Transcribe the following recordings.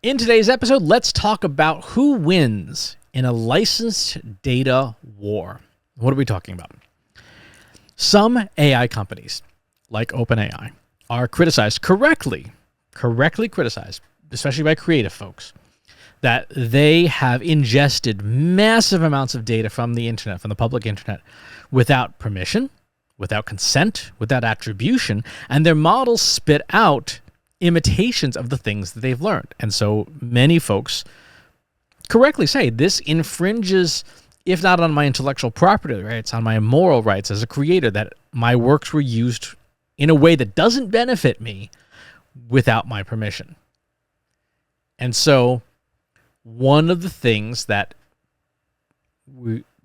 In today's episode, let's talk about who wins in a licensed data war. What are we talking about? Some AI companies, like OpenAI, are criticized correctly criticized, especially by creative folks, that they have ingested massive amounts of data from the internet, from the public internet, without permission, without consent, without attribution, and their models spit out imitations of the things that they've learned. And so many folks correctly say this infringes, if not on my intellectual property rights, on my moral rights as a creator, that my works were used in a way that doesn't benefit me without my permission. And so one of the things that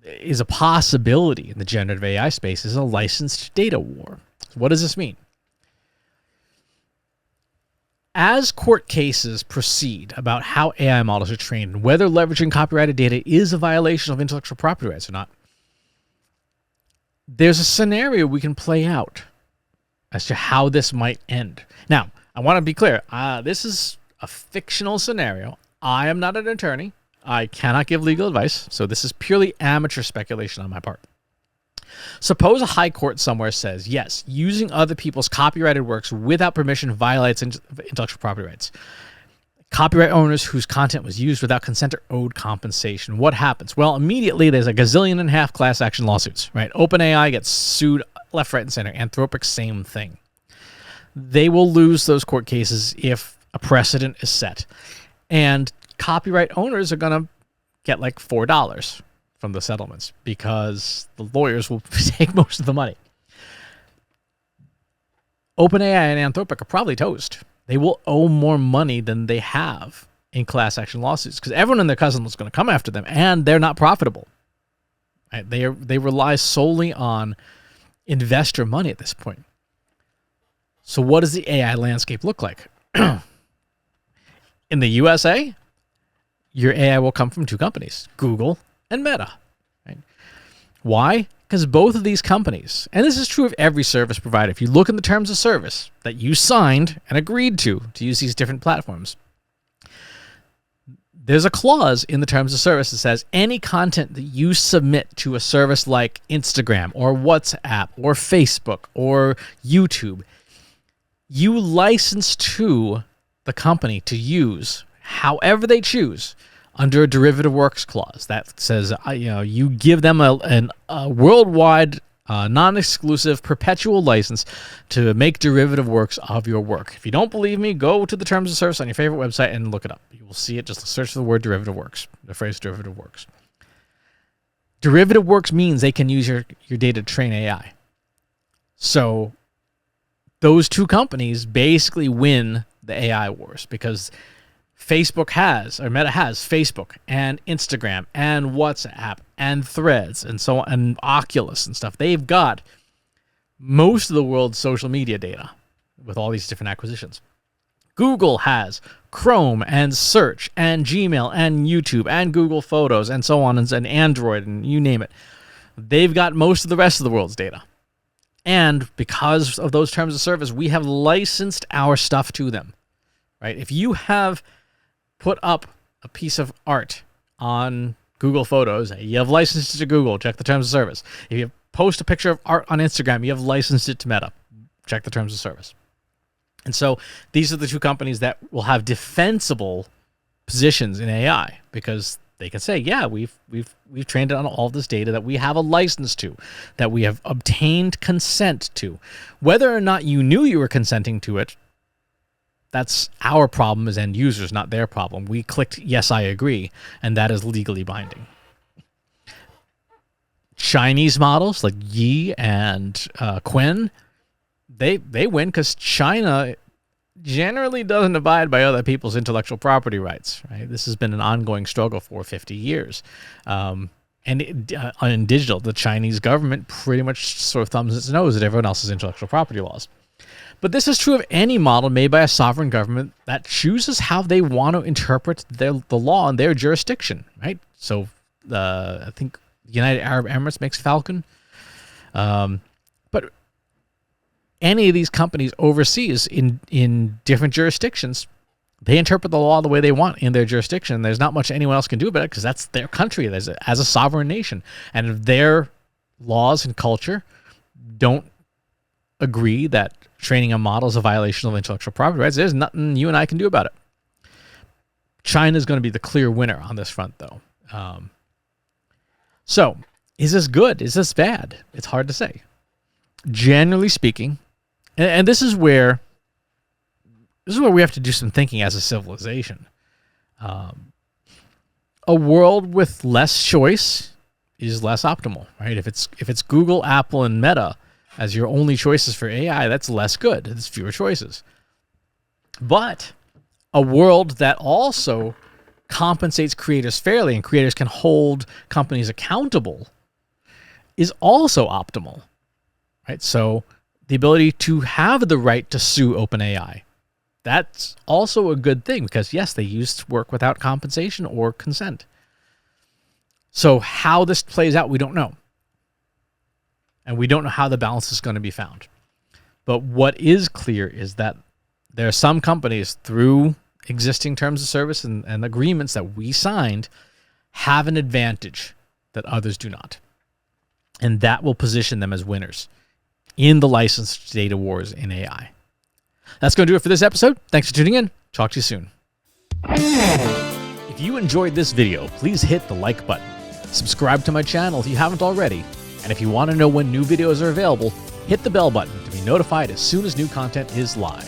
is a possibility in the generative AI space is a licensed data war. So what does this mean? As court cases proceed about how AI models are trained and whether leveraging copyrighted data is a violation of intellectual property rights or not, there's a scenario we can play out as to how this might end. Now, I want to be clear. This is a fictional scenario. I am not an attorney. I cannot give legal advice, so this is purely amateur speculation on my part. Suppose a high court somewhere says, yes, using other people's copyrighted works without permission violates intellectual property rights. Copyright owners whose content was used without consent are owed compensation. What happens? Well, immediately there's a gazillion and a half class action lawsuits, right? OpenAI gets sued left, right, and center. Anthropic, same thing. They will lose those court cases if a precedent is set. And copyright owners are going to get like $4 from the settlements because the lawyers will take most of the money. OpenAI and Anthropic are probably toast. They will owe more money than they have in class action lawsuits because everyone and their cousin is going to come after them, and they're not profitable. Right? They rely solely on investor money at this point. So what does the AI landscape look like? In the USA, your AI will come from two companies, Google and Meta. Right? Why? Because both of these companies, and this is true of every service provider, if you look in the terms of service that you signed and agreed to use these different platforms, there's a clause in the terms of service that says any content that you submit to a service like Instagram or WhatsApp or Facebook or YouTube, you license to the company to use however they choose under a derivative works clause that says, you give them a worldwide, non-exclusive, perpetual license to make derivative works of your work. If you don't believe me, go to the terms of service on your favorite website and look it up. You will see it. Just search for the word derivative works, the phrase derivative works. Derivative works means they can use your data to train AI. So those two companies basically win the AI wars because Meta has Facebook and Instagram and WhatsApp and Threads and so on, and Oculus and stuff. They've got most of the world's social media data with all these different acquisitions. Google has Chrome and Search and Gmail and YouTube and Google Photos and so on, and Android and you name it. They've got most of the rest of the world's data. And because of those terms of service, we have licensed our stuff to them. Right? If you have put up a piece of art on Google Photos, you have licensed it to Google. Check the terms of service. If you post a picture of art on Instagram, you have licensed it to Meta. Check the terms of service. And so these are the two companies that will have defensible positions in AI because they can say, yeah, we've trained it on all this data that we have a license to, that we have obtained consent to. Whether or not you knew you were consenting to it, that's our problem as end users, not their problem. We clicked, yes, I agree, and that is legally binding. Chinese models like Yi and Quen, they win because China generally doesn't abide by other people's intellectual property rights. Right? This has been an ongoing struggle for 50 years. And in digital, the Chinese government pretty much sort of thumbs its nose at everyone else's intellectual property laws. But this is true of any model made by a sovereign government that chooses how they want to interpret the law in their jurisdiction, right? So I think the United Arab Emirates makes Falcon. But any of these companies overseas in different jurisdictions They interpret the law the way they want in their jurisdiction. There's not much anyone else can do about it because that's their country as a sovereign nation. And if their laws and culture don't agree that training a model is a violation of intellectual property rights, there's nothing you and I can do about it. China's going to be the clear winner on this front, though. So, is this good? Is this bad? It's hard to say. Generally speaking, and this is where we have to do some thinking as a civilization. A world with less choice is less optimal, right? If it's Google, Apple, and Meta as your only choices for AI, that's less good. It's fewer choices. But a world that also compensates creators fairly and creators can hold companies accountable is also optimal, right? So the ability to have the right to sue OpenAI, that's also a good thing because, yes, they used to work without compensation or consent. So how this plays out, we don't know. And we don't know how the balance is going to be found. But what is clear is that there are some companies through existing terms of service and agreements that we signed have an advantage that others do not. And that will position them as winners in the licensed data wars in AI. That's going to do it for this episode. Thanks for tuning in. Talk to you soon. If you enjoyed this video, please hit the like button. Subscribe to my channel if you haven't already. And if you want to know when new videos are available, hit the bell button to be notified as soon as new content is live.